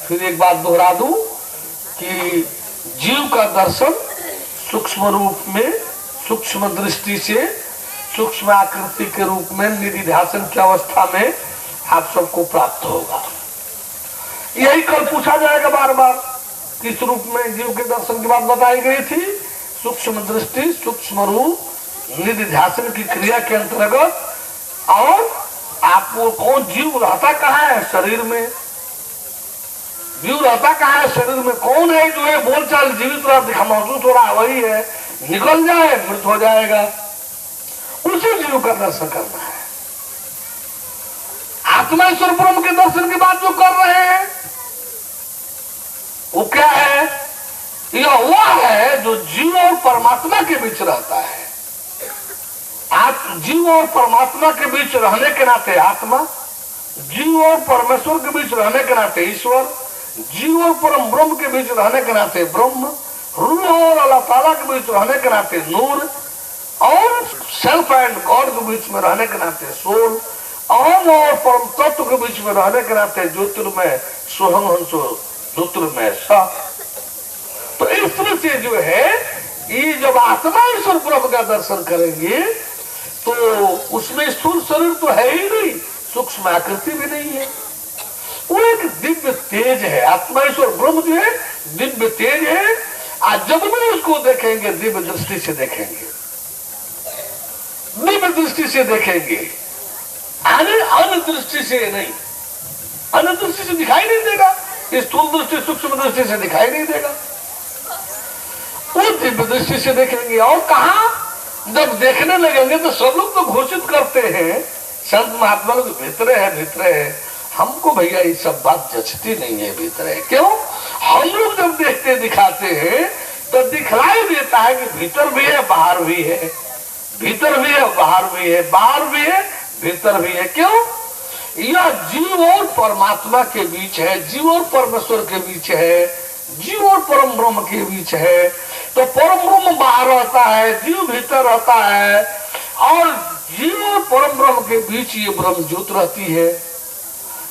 फिर एक बात दोहरा दूं कि जीव का दर्शन सूक्ष्म रूप में, सूक्ष्म दृष्टि से, सूक्ष्म आकृति के रूप में निधिध्यासन की अवस्था में आप सबको प्राप्त होगा। यही कल पूछा जाएगा बार बार, किस रूप में जीव के दर्शन की बात बताई गई थी। सूक्ष्म दृष्टि, सूक्ष्म रूप, निधिध्यासन की क्रिया के अंतर्गत। और आपको कौन जीव रहता कहाँ है? शरीर में। जीव रहता कहाँ है? शरीर में। कौन है जो है बोलचाल जीवित रहा, दिखा महसूस हो रहा है, वही है। निकल जाए मृत हो जाएगा, उसी जीव का दर्शन करना है। आत्मा ईश्वर ब्रह्म के दर्शन की बात जो कर रहे हैं वो क्या है? यह वह है जो जीव और परमात्मा के बीच रहता है। जीव और परमात्मा के बीच रहने के नाते आत्मा, जीव और परमेश्वर के बीच रहने के नाते ईश्वर, जीव और परम ब्रह्म के बीच रहने के नाते ब्रह्म, रूह और अल्लाह ताला के बीच रहने के नाते नूर, और सेल्फ एंड गॉड के बीच में रहने के नाते सोल, और परम तत्व के बीच में रहने के नाते ज्योतिर्मय सोहम हंसो ज्योतिर्मय सा। तो इस तरह से जो है, ये जब आत्मा ईश्वर ब्रह्म का दर्शन करेंगे तो उसमें स्थूल शरीर तो है ही नहीं, सूक्ष्म आकृति भी नहीं है। वो एक दिव्य तेज है। आत्मा ईश्वर ब्रह्म जो है दिव्य तेज है। आज जब भी उसको देखेंगे दिव्य दृष्टि से देखेंगे, दिव्य दृष्टि से देखेंगे, अन्य दृष्टि से नहीं। अन्य दृष्टि से दिखाई नहीं देगा, स्थूल दृष्टि सूक्ष्म दृष्टि से दिखाई नहीं देगा। वो दिव्य दृष्टि से देखेंगे। और कहा जब देखने लगेंगे तो सब लोग तो घोषित करते हैं, संत महात्मा लोग भीतरे है भीतरे है। हमको भैया ये सब बात जचती नहीं है भीतरे। क्यों? हम लोग जब देखते दिखाते हैं तो दिखलाई देता है कि भीतर भी है बाहर भी है, भीतर भी है बाहर भी है, बाहर भी है भीतर भी है। क्यों? यह जीव और परमात्मा के बीच है, जीव और परमेश्वर के बीच है, जीव और परम ब्रह्म के बीच है। तो परम ब्रह्म बाहर रहता है, जीव भीतर रहता है, और जीव और परम ब्रह्म के बीच ये ब्रह्म ज्योत रहती है।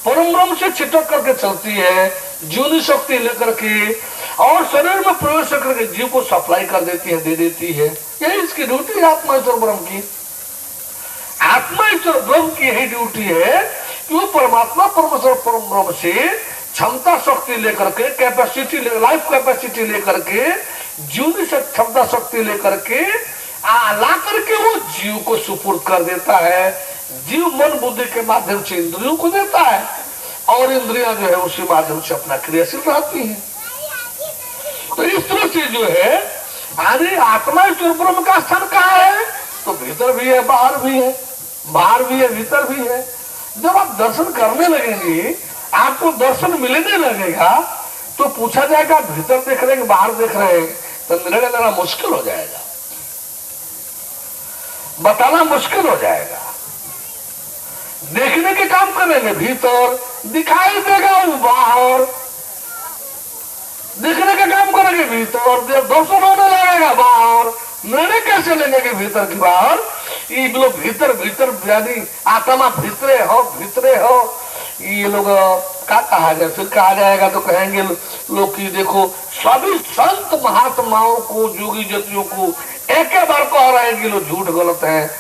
परम ब्रह्म से छिटक करके चलती है, जीवनी शक्ति लेकर के, और शरीर में प्रवेश करके जीव को सप्लाई कर देती है, दे देती है। यही इसकी ड्यूटी है आत्मा ईश्वर ब्रह्म की। आत्मा ईश्वर ब्रह्म की यही ड्यूटी है कि वो परमात्मा परमेश्वर परम ब्रह्म से क्षमता शक्ति लेकर के, कैपेसिटी, लाइफ कैपेसिटी लेकर के, जीवनी से क्षमता शक्ति लेकर के ला करके वो जीव को सुपुर्द कर देता है। जीव मन बुद्धि के माध्यम से इंद्रियों को देता है, और इंद्रियां जो है उसी माध्यम से अपना क्रियाशील रहती हैं। तो इस तरह से जो है, अरे आत्मा ईश्वर ब्रह्म का स्थान कहाँ है? तो भीतर भी है बाहर भी है, बाहर भी है भीतर भी है। जब आप दर्शन करने लगेंगे, आपको दर्शन मिलने लगेगा, तो पूछा जाएगा भीतर देख रहे हैं बाहर देख रहे हैं, तो निर्णय लेना मुश्किल हो जाएगा, बताना मुश्किल हो जाएगा। देखने के काम करेंगे भीतर, दिखाई देगा वो बाहर। देखने का काम करेंगे भीतर, दर्शन होने लगेगा बाहर। निर्णय कैसे लेंगे कि भीतर की बाहर? ये लोग भीतर भीतर यानी आत्मा भीतरे हो भीतरे हो। ये लोग क्या कहा जाए? फिर कहा जाएगा तो कहेंगे लोग कि देखो सभी संत महात्माओं को, जोगी जतियों को एक बार कह रहे हैं कि लोग झूठ गलत है।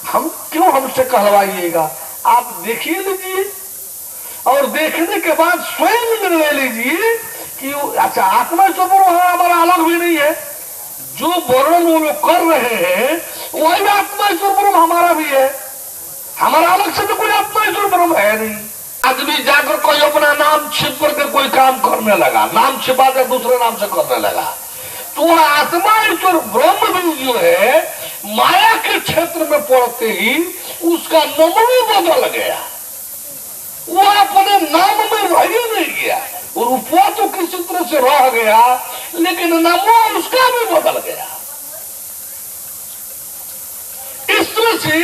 हम क्यों हमसे कहलवाइएगा? आप देखिए लीजिए, और देखने के बाद स्वयं निर्णय लीजिए कि अच्छा आत्मा स्वरूप हमारा अलग भी नहीं है। जो वर्णन वो लोग कर रहे हैं वही आत्मा ईश्वर ब्रह्म हमारा भी है। हमारा अलग से तो कोई आत्मा ईश्वर ब्रह्म है नहीं। आदमी जाकर कोई अपना नाम छिप करके कोई काम करने लगा, नाम छिपा कर दूसरे नाम से करने लगा, तो आत्मा ईश्वर ब्रह्म भी जो है माया के क्षेत्र में पड़ते ही उसका नाम भी बदल गया। वो अपने नाम में रह ही नहीं गया, और रूपा तो किसी तरह से रह गया, लेकिन नाम उसका भी बदल गया। इस तरह से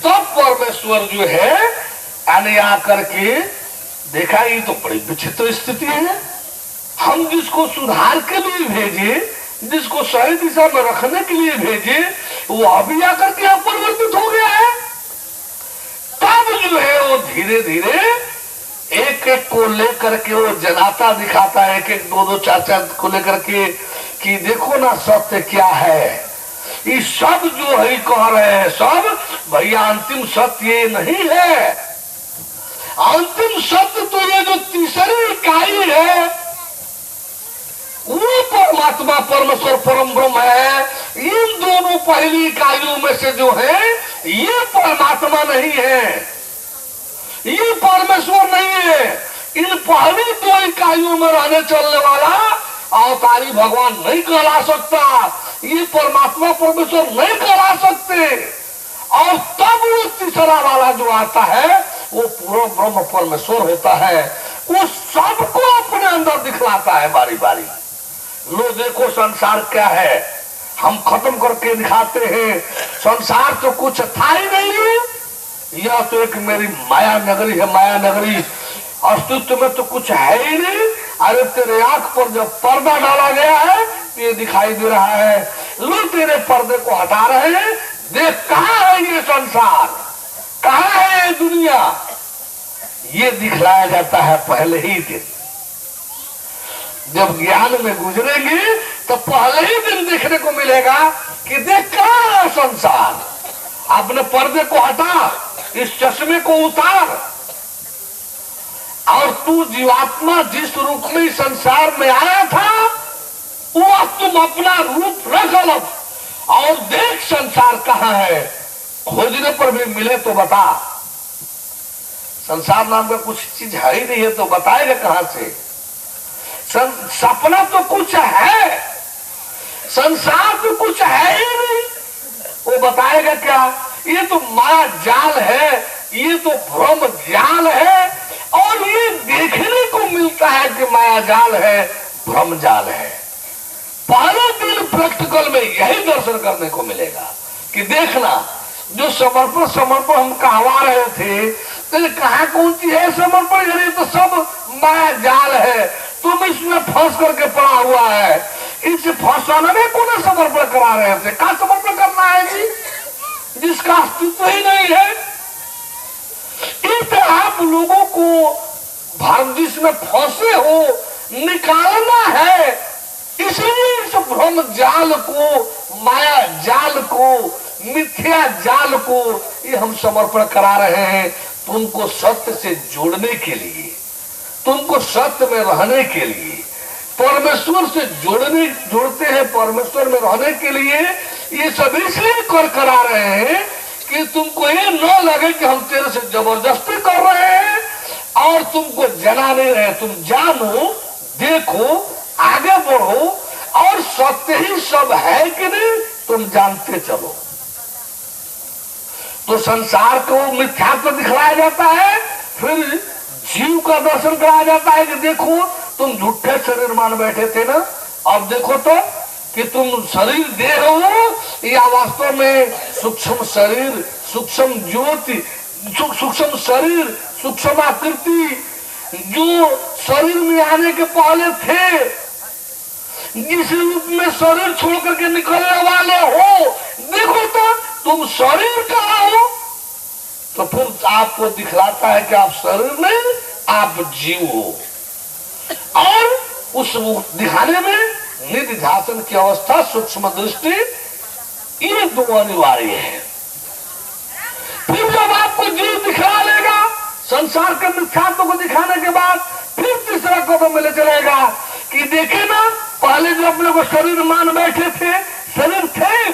तब परमेश्वर जो है आने आकर के देखा, ये तो बड़ी विचित्र स्थिति है। हम जिसको सुधार के लिए भेजे, जिसको सही दिशा में रखने के लिए भेजे, वो अभी आकर के अपरिवर्तित हो गया है। तब जो है वो धीरे धीरे एक एक को लेकर के वो जनाता दिखाता है, एक एक दो दो चार चार को लेकर के कि देखो ना सत्य क्या है। ये सब जो है कह रहे हैं सब भैया अंतिम सत्य ये नहीं है। अंतिम सत्य तो ये जो तीसरी इकाई है वो परमात्मा परमेश्वर परम ब्रह्म है। इन दोनों पहली इकाइयों में से जो है ये परमात्मा नहीं है, ये परमेश्वर नहीं है। इन पहली दो इकाइयों में रहने चलने वाला अवतारी भगवान नहीं कहला सकता, ये परमात्मा परमेश्वर नहीं कहला सकते। और तब वो तीसरा वाला जो आता है वो पूरा ब्रह्म परमेश्वर होता है। वो सबको अपने अंदर दिखलाता है बारी बारी। लो देखो संसार क्या है, हम खत्म करके दिखाते हैं। संसार तो कुछ था ही नहीं, यह तो एक मेरी माया नगरी है। माया नगरी अस्तित्व में तो कुछ है ही नहीं। अरे तेरे आंख पर जब पर्दा डाला गया है ये दिखाई दे रहा है। लो तेरे पर्दे को हटा रहे हैं, देख कहाँ है ये संसार, कहाँ है ये दुनिया। ये दिखलाया जाता है पहले ही दिन। जब ज्ञान में गुजरेंगे तो पहले ही दिन देखने को मिलेगा कि देख कहाँ है संसार। अपने पर्दे को हटा, इस चश्मे को उतार और तू जीवात्मा जिस रूप में संसार में आया था वो तुम अपना रूप रख अलग और देख संसार कहाँ है। खोजने पर भी मिले तो बता। संसार नाम का कुछ चीज है ही नहीं है तो बताएगा कहां से। सपना तो कुछ है, संसार तो कुछ है ही नहीं, वो बताएगा क्या। ये तो माया जाल है, ये तो भ्रम जाल है। और ये देखने को मिलता है कि माया जाल है, भ्रम जाल है। पहले दिन प्रैक्टिकल में यही दर्शन करने को मिलेगा कि देखना जो समर्पण समर्पण हम कहवा रहे थे तो कहाँ कौन सी है समर्पण। ये तो सब माया जाल है, तुम इसमें फंस करके पड़ा हुआ है। इसे फंसाने में कौन समर्पण करा रहे थे। कहा समर्पण करना है जी जिसका अस्तित्व ही नहीं है। इसे आप लोगों को भारत देश में फंसे हो निकालना है। इसलिए इस भ्रम जाल को, माया जाल को, मिथ्या जाल को ये हम समर्पण करा रहे हैं तुमको सत्य से जोड़ने के लिए, तुमको सत्य में रहने के लिए, परमेश्वर से जोड़ते हैं परमेश्वर में रहने के लिए। ये सब इसलिए करा रहे हैं कि तुमको ये न लगे कि हम तेरे से जबरदस्ती कर रहे हैं और तुमको जना नहीं रहे। तुम जानो, देखो, आगे बढ़ो और सत्य ही सब है कि नहीं तुम जानते चलो। तो संसार को मिथ्यात्व दिखलाया जाता है, फिर जीव का दर्शन कराया जाता है कि देखो तुम झूठे शरीर मान बैठे थे ना, अब देखो तो कि तुम शरीर देह हो या वास्तव में सूक्ष्म शरीर, सूक्ष्म ज्योति, सूक्ष्म शरीर, सूक्ष्म आकृति जो शरीर में आने के पहले थे, जिस रूप में शरीर छोड़ करके निकलने वाले हो। देखो तो तुम शरीर कहाँ हो। तो फिर आपको दिखलाता है कि आप शरीर नहीं, आप जीव हो। और उस दिखाने में निधि ध्यान की अवस्था, सूक्ष्म दृष्टि, ये दो अनिवार्य है। फिर जब आपको जीव दिखला लेगा संसार के मिथ्यात्व को दिखाने के बाद, फिर तीसरा कदम मिले चलेगा कि देखे ना पहले जो अपने को शरीर मान बैठे थे, शरीर थे,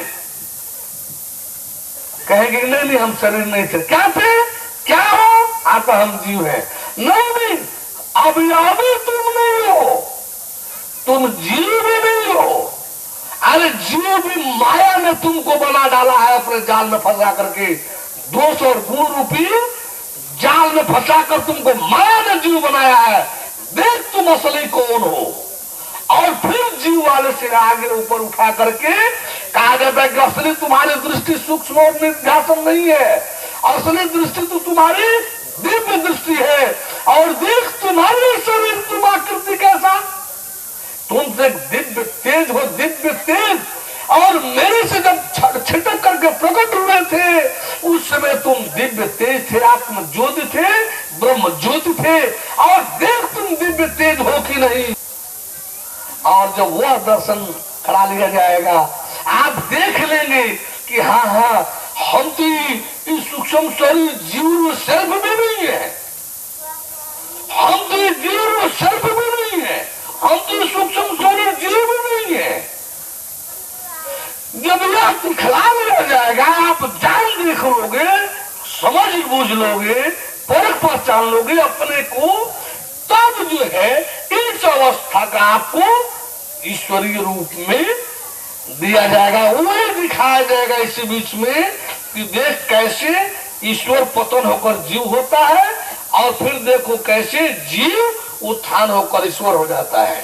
कहेंगे नहीं नहीं हम शरीर नहीं थे। क्या थे, क्या हो, आता हम जीव हैं। नहीं, अभी तुम नहीं हो, तुम जीव भी नहीं हो। अरे जीव भी माया ने तुमको बना डाला है, अपने जाल में फंसा करके, दोष और गुण रूपी जाल में फंसा कर तुमको माया ने जीव बनाया है। देख तुम असली कौन हो। और फिर जीव वाले से आगे ऊपर उठा करके कहा जाता है कि असली तुम्हारी दृष्टि सूक्ष्म और निध्यासन नहीं है, असली दृष्टि तो तुम्हारी दिव्य दृष्टि है। और देख तुम्हारे शरीर, तुम आकृति कैसा, तुम से दिव्य तेज हो, दिव्य तेज। और मेरे से जब छिटक करके प्रकट हुए थे उस समय तुम दिव्य तेज थे, आत्म ज्योति थे, ब्रह्म ज्योति थे, और देख तुम दिव्य तेज हो कि नहीं। और जब वह दर्शन करा लिया जाएगा, आप देख लेंगे कि हाँ हाँ, हम तो इस सूक्ष्म शरीर जीव सर्प में नहीं है, हम तो जीव सर्प में नहीं है, हम तो सूक्ष्म शरीर जीव में नहीं है। जब यह दिखला लिया जाएगा, आप जान देख लोगे, समझ बूझ लोगे, परख पहचान लोगे अपने को, तब जो है इस अवस्था का आपको ईश्वरीय रूप में दिया जाएगा। वही दिखाया जाएगा इसी बीच में कि देख कैसे ईश्वर पतन होकर जीव होता है, और फिर देखो कैसे जीव उत्थान होकर ईश्वर हो जाता है।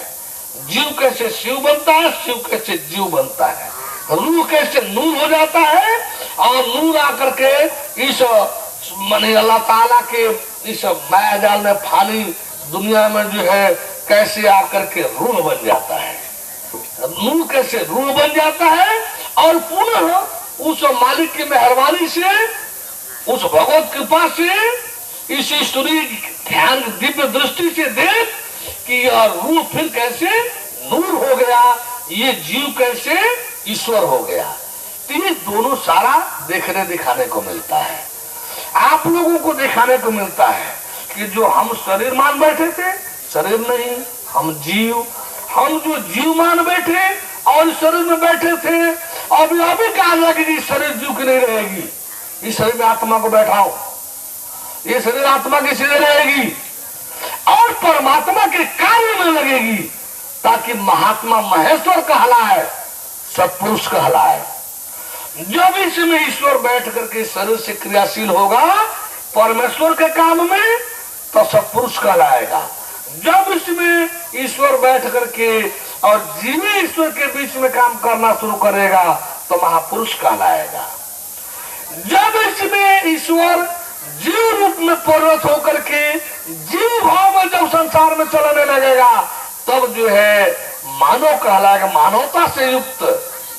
जीव कैसे शिव बनता है, शिव कैसे जीव बनता है, रूह कैसे नूर हो जाता है, और नूर आकर के इस माने अल्लाह ताला के इस माया जाल में फानी दुनिया में जो है कैसे आकर के रूह बन जाता है, नूर कैसे रूह बन जाता है, और पुनः उस मालिक की मेहरबानी से, उस भगवत कृपा से, इस ईश्वरीय ध्यान दिव्य दृष्टि से देख कि यह रूह फिर कैसे नूर हो गया, ये जीव कैसे ईश्वर हो गया। तो ये दोनों सारा देखने दिखाने को मिलता है, आप लोगों को दिखाने को मिलता है कि जो हम शरीर मान बैठे थे, शरीर नहीं, हम जीव, हम जो जीव मान बैठे और शरीर में बैठे थे, अभी कहा लगेगी शरीर जीव की नहीं रहेगी, इस शरीर में आत्मा को बैठाओ, ये शरीर आत्मा की सीधे रहेगी और परमात्मा के कार्य में लगेगी, ताकि महात्मा महेश्वर कहलाए, सत्पुरुष कहलाए। जब इसमें ईश्वर बैठ करके शरीर से क्रियाशील होगा परमेश्वर के काम में, तो सत्पुरुष कहलाएगा। जब इसमें ईश्वर बैठ करके और जीवी ईश्वर के बीच में काम करना शुरू करेगा, तो महापुरुष कहलाएगा। जब इसमें ईश्वर जीव रूप में परिणत होकर के जीव भाव में जब संसार में चलने लगेगा, तब जो है मानव कहलाएगा, मानवता से युक्त,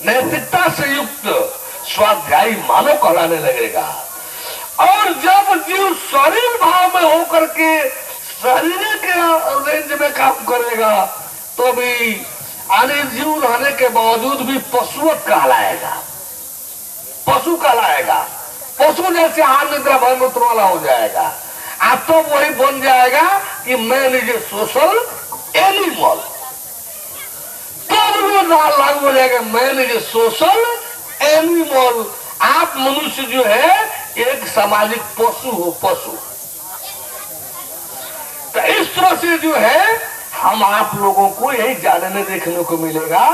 नैतिकता से युक्त स्वाध्यायी मानव कहलाने लगेगा। और जब जीव शरीर भाव में होकर के शरीर के रेंज में काम करेगा, तो भी अन्य जीव रहने के बावजूद भी पशुवत कहलाएगा, पशु कहलाएगा, पशु जैसे हाथ निद्रा भय मूत्र वाला हो जाएगा। अब तो वही बन जाएगा कि मैं निजे सोशल एनिमल, तब वो लागू हो जाएगा मैं निजे सोशल एनिमल। आप मनुष्य जो है एक सामाजिक पशु हो, पशु। तो इस तरह से जो है हम आप लोगों को यही जानने देखने को मिलेगा,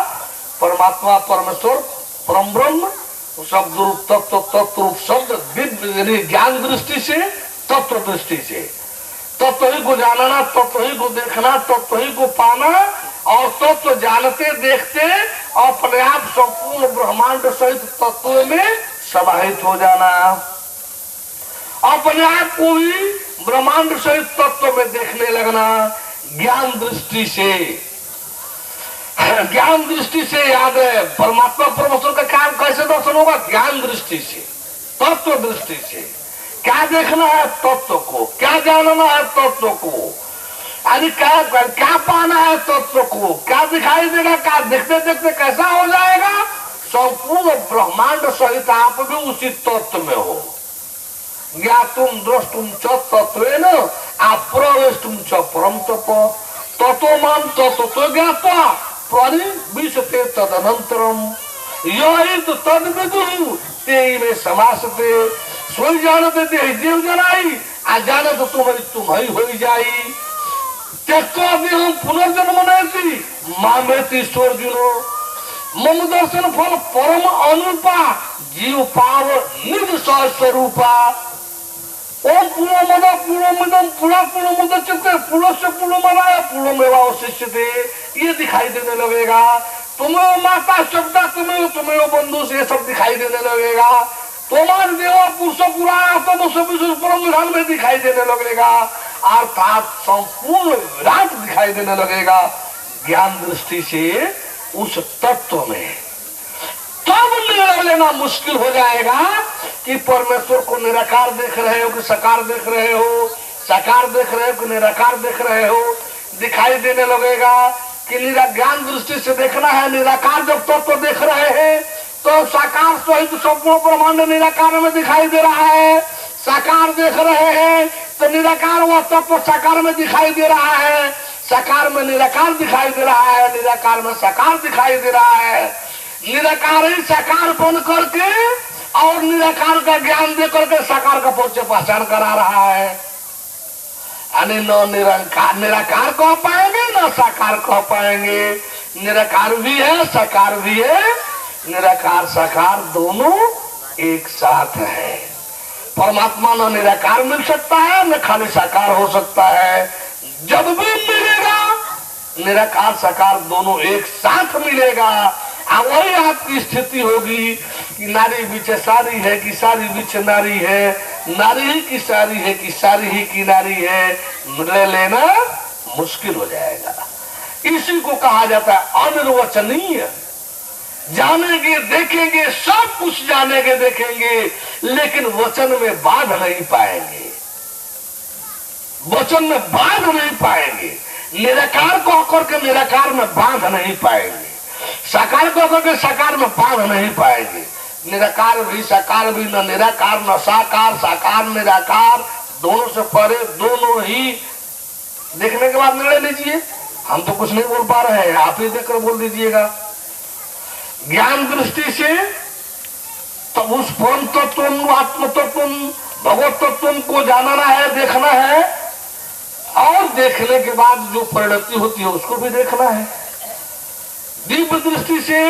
परमात्मा परमेश्वर परम ब्रह्म शब्द रूप तत्व, तत्व रूप शब्द, दिव्य ज्ञान दृष्टि से, तत्व दृष्टि से, तत्व ही को जानना, तत्व ही को देखना, तत्व ही को पाना, और तत्व जानते देखते अपने आप संपूर्ण ब्रह्मांड सहित तत्व में समाहित हो जाना, अपने आप को ही ब्रह्मांड सहित तत्व में देखने लगना ज्ञान दृष्टि से। ज्ञान दृष्टि से याद है परमात्मा परमेश्वर का काम कैसे दर्शन होगा, ज्ञान दृष्टि से, तत्व दृष्टि से। क्या देखना है तत्व को, क्या जानना है तत्व को, यानी क्या पाना है तत्व को, क्या दिखाई देगा, क्या देखते देखते कैसा हो जाएगा, संपूर्ण ब्रह्मांड सहित आप भी उसी तत्व में हो। ज्ञातुम द्रष्टुम च तत्वेन अप्रवेष्टुम च परम तप, तत्वमान तत्व ज्ञात्वा परिविशते तदनंतरम यही तो तद विदुः ते में समासते। सोई जानते देहि जीव जनाई, आ जाने तो तुम्हारी हो जाई। त्यक्त्वा देहं पुनर्जन्म नयति मामेति ईश्वरजुनो मम दर्शन फल परम अनुरूपा जीव पाव निज स्वरूपा। ओम पूर्णमद पूर्णमिदं पूर्णमुदच्यते पूर्णस्य पूर्णमादाय पूर्णमेवावशिष्यते, ये दिखाई देने लगेगा। तुम्हें माता शब्द, तुम्हें बंधु से सब दिखाई देने लगेगा। तुम्हारे देवा पुरुष पुराण परम विधान में दिखाई देने लगेगा, अर्थात संपूर्ण विराट दिखाई देने लगेगा ज्ञान दृष्टि से उस तत्व में। तब निर्णय लेना मुश्किल हो जाएगा कि परमेश्वर को निराकार देख रहे हो कि साकार देख रहे हो, साकार देख रहे हो कि निराकार देख रहे हो, दिखाई देने लगेगा कि ज्ञान दृष्टि से देखना है। निराकार जब तत्व देख रहे हैं तो साकार सहित संपूर्ण ब्रह्मांड निराकार में दिखाई दे रहा है। साकार देख रहे हैं तो निराकार वह तत्व साकार में दिखाई दे रहा है। साकार में निराकार दिखाई दे रहा है, निराकार में साकार दिखाई दे रहा है। निराकार ही साकार बन करके और निराकार का ज्ञान दे करके साकार का परिचय पहचान करा रहा है। यानी न निराकार कह पाएंगे न साकार कह पाएंगे। निराकार भी है, साकार भी है। निराकार साकार दोनों एक साथ है। परमात्मा न निराकार मिल सकता है न खाली साकार हो सकता है। जब भी मिलेगा निराकार साकार दोनों एक साथ मिलेगा। वही आपकी स्थिति होगी कि नारी बीच सारी है कि सारी बीच नारी है, नारी ही की सारी है कि सारी ही की नारी है। निर्णय लेना मुश्किल हो जाएगा। इसी को कहा जाता है अनिर्वचनीय। जानेंगे देखेंगे, सब कुछ जानेंगे देखेंगे, लेकिन वचन में बांध नहीं पाएंगे। वचन में बांध नहीं पाएंगे। निराकार को होकर के निराकार में बांध नहीं पाएंगे। साकार को होकर के साकार में बांध नहीं पाएंगे। निराकार भी साकार भी, न निराकार न साकार, साकार निराकार दोनों से परे, दोनों ही। देखने के बाद निर्णय लीजिए। हम तो कुछ नहीं बोल पा रहे हैं, आप ही देखकर बोल दीजिएगा। ज्ञान दृष्टि से तो उस परम तत्व, आत्म तत्व, भगवत तत्व को जानना है, देखना है। और देखने के बाद जो परिणति होती है उसको भी देखना है। दिव्य दृष्टि से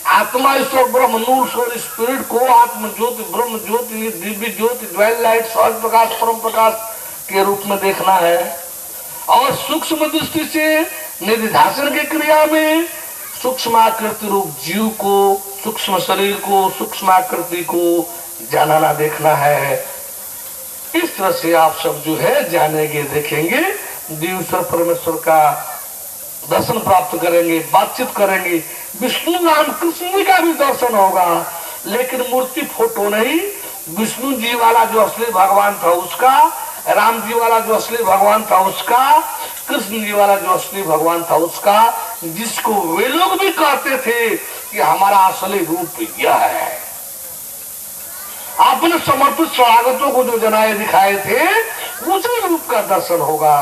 आत्मा ईश्वर ब्रह्म नूर स्वर स्पिरिट को आत्म ज्योति, ब्रह्म ज्योति, दिव्य ज्योति, ज्वेल लाइट, सहज प्रकाश, परम प्रकाश के रूप में देखना है। और सूक्ष्म दृष्टि से निधिध्यासन की क्रिया में सूक्ष्म आकृति रूप जीव को, सूक्ष्म शरीर को, सूक्ष्म आकृति को जानना देखना है। इस तरह से आप सब जो है जानेंगे देखेंगे, दिव्य परमेश्वर का दर्शन प्राप्त करेंगे, बातचीत करेंगे। विष्णु राम कृष्ण का भी दर्शन होगा, लेकिन मूर्ति फोटो नहीं। विष्णु जी वाला जो असली भगवान था उसका, राम जी वाला जो असली भगवान था उसका, कृष्ण जी वाला जो असली भगवान था उसका, जिसको वे लोग भी कहते थे कि हमारा असली रूप यह है। आपने समर्पित शरणागतों को जो जनाए दिखाए थे उसी रूप का दर्शन होगा।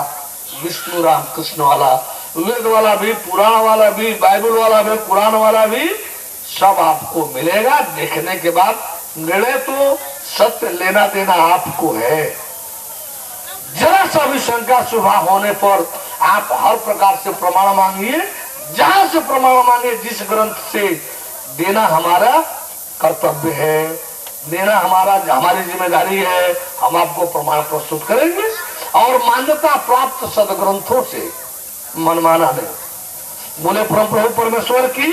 विष्णु राम कृष्ण वाला, वेद वाला भी, पुराण वाला भी, बाइबल वाला भी, कुरान वाला भी, सब आपको मिलेगा। देखने के बाद निर्णय तो सत्य लेना देना आपको है। जरा सा भी शंका शुभा होने पर आप हर प्रकार से प्रमाण मांगिए, जहां से प्रमाण मांगिए। जिस ग्रंथ से देना हमारा कर्तव्य है, देना हमारी जिम्मेदारी है, हम आपको प्रमाण प्रस्तुत करेंगे। और मान्यता प्राप्त सदग्रंथों से मनमाना नहीं। बोले परम प्रभु परमेश्वर की।